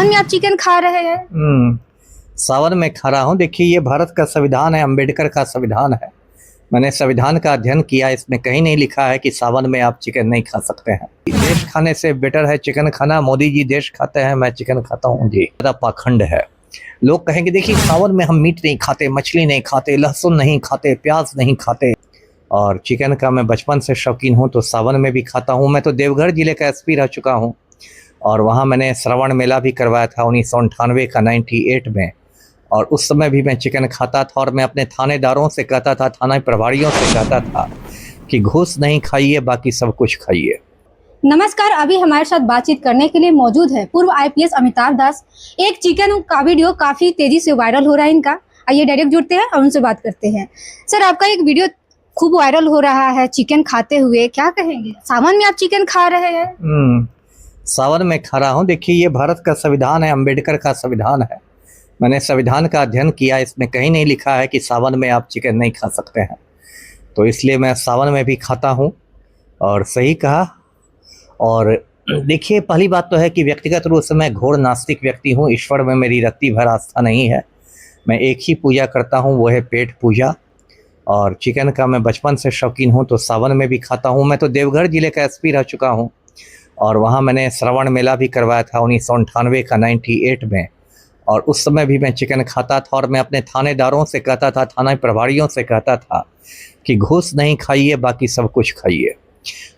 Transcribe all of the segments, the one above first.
सावन में आप चिकन खा रहे हैं? सावन में खा रहा हूँ। देखिए, ये भारत का संविधान है, अंबेडकर का संविधान है। मैंने संविधान का अध्ययन किया, इसमें कहीं नहीं लिखा है कि सावन में आप चिकन नहीं खा सकते हैं। देश खाने से बेटर है चिकन खाना। मोदी जी देश खाते हैं, मैं चिकन खाता हूँ जी। ज़्यादा पाखंड है। लोग कहेंगे देखिए सावन में हम मीट नहीं खाते, मछली नहीं खाते, लहसुन नहीं खाते, प्याज नहीं खाते, और चिकन का मैं बचपन से शौकीन हूँ तो सावन में भी खाता हूँ। मैं तो देवघर जिले का एसपी रह चुका हूँ और वहाँ मैंने श्रवण मेला भी करवाया था 1998 का 98 में, और उस समय भी मैं चिकन खाता था। और मैं अपने थानेदारों से कहता था, थाना प्रभारियों से कहता था कि घूस नहीं खाइए, बाकी सब कुछ खाइए। नमस्कार, अभी हमारे साथ बातचीत करने के लिए मौजूद है पूर्व आईपीएस अमिताभ दास। एक चिकन का वीडियो काफी तेजी से वायरल हो रहा है इनका। आइए डायरेक्ट जुड़ते हैं और उनसे बात करते हैं। सर, आपका एक वीडियो खूब वायरल हो रहा है चिकन खाते हुए, क्या कहेंगे? सावन में आप चिकन खा रहे हैं? सावन में खा रहा हूँ। देखिए, ये भारत का संविधान है, अंबेडकर का संविधान है। मैंने संविधान का अध्ययन किया, इसमें कहीं नहीं लिखा है कि सावन में आप चिकन नहीं खा सकते हैं, तो इसलिए मैं सावन में भी खाता हूँ। और सही कहा। और देखिए, पहली बात तो है कि व्यक्तिगत रूप से मैं घोर नास्तिक व्यक्ति हूँ। ईश्वर में मेरी रत्ती भर आस्था नहीं है। मैं एक ही पूजा करता हूँ, वो है पेट पूजा। और चिकन का मैं बचपन से शौकीन हूँ तो सावन में भी खाता हूँ। मैं तो देवघर जिले का एसपी रह चुका हूँ और वहाँ मैंने श्रवण मेला भी करवाया था 1998 का 98 में, और उस समय भी मैं चिकन खाता था। और मैं अपने थानेदारों से कहता था, थाना प्रभारियों से कहता था कि घूस नहीं खाइए, बाकी सब कुछ खाइए।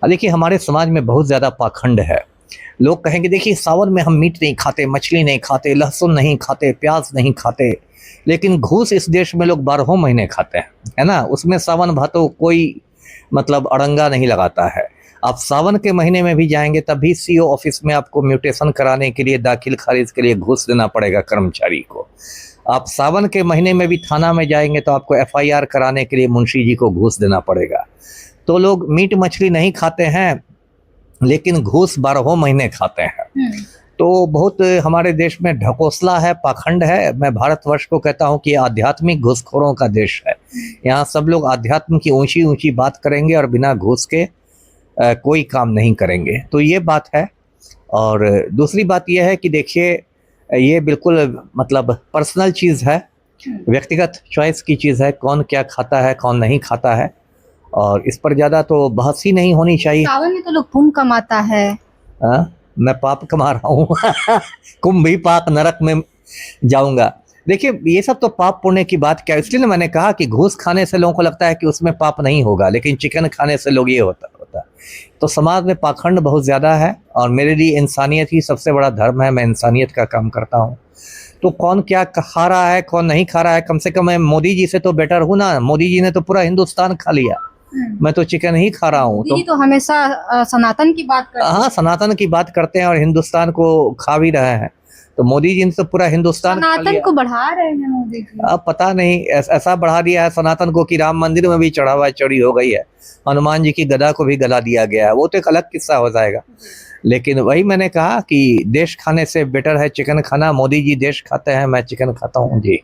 देखिए, हमारे समाज में बहुत ज़्यादा पाखंड है। लोग कहेंगे देखिए सावन में हम मीट नहीं खाते, मछली नहीं खाते, लहसुन नहीं खाते, प्याज नहीं खाते, लेकिन घूस इस देश में लोग 12 महीने खाते हैं, है ना। उसमें सावन भादो कोई मतलब अड़ंगा नहीं लगाता है। आप सावन के महीने में भी जाएंगे तब भी सीओ ऑफिस में आपको म्यूटेशन कराने के लिए, दाखिल खारिज के लिए घूस देना पड़ेगा कर्मचारी को। आप सावन के महीने में भी थाना में जाएंगे तो आपको एफआईआर कराने के लिए मुंशी जी को घूस देना पड़ेगा। तो लोग मीट मछली नहीं खाते हैं लेकिन घूस 12 महीने खाते हैं। तो बहुत हमारे देश में ढकोसला है, पाखंड है। मैं भारतवर्ष को कहता हूँ कि आध्यात्मिक घूसखोरों का देश है। यहाँ सब लोग अध्यात्म की ऊंची ऊंची बात करेंगे और बिना घूस के कोई काम नहीं करेंगे। तो ये बात है। और दूसरी बात यह है कि देखिए, ये बिल्कुल मतलब पर्सनल चीज़ है, व्यक्तिगत चॉइस की चीज़ है, कौन क्या खाता है, कौन नहीं खाता है, और इस पर ज़्यादा तो बहस ही नहीं होनी चाहिए। सावन में तो लोग पुण्य कमाता है। मैं पाप कमा रहा हूँ कुंभ भी पाप नरक में जाऊंगा। देखिए, ये सब तो पाप पुण्य की बात क्या, इसलिए मैंने कहा कि घूस खाने से लोगों को लगता है कि उसमें पाप नहीं होगा, लेकिन चिकन खाने से लोग ये होता। तो समाज में पाखंड बहुत ज़्यादा है और मेरे लिए इंसानियत ही सबसे बड़ा धर्म है। मैं इंसानियत का काम करता हूँ। तो कौन क्या खा रहा है, कौन नहीं खा रहा है, कम से कम मैं मोदी जी से तो बेटर हूँ ना। मोदी जी ने तो पूरा हिंदुस्तान खा लिया, मैं तो चिकन ही खा रहा हूँ। तो हमेशा सनातन की बात करते हैं। हाँ, सनातन की बात करते हैं और हिंदुस्तान को खा भी रहे हैं। तो मोदी जी ने तो पूरा हिंदुस्तान सनातन को बढ़ा रहे हैं मोदी जी। अब पता नहीं ऐसा बढ़ा दिया है सनातन को कि राम मंदिर में भी चढ़ावा चढ़ी हो गई है, हनुमान जी की गदा को भी गला दिया गया है। वो तो एक अलग किस्सा हो जाएगा। लेकिन वही मैंने कहा कि देश खाने से बेटर है चिकन खाना। मोदी जी देश खाते हैं, मैं चिकन खाता हूँ जी।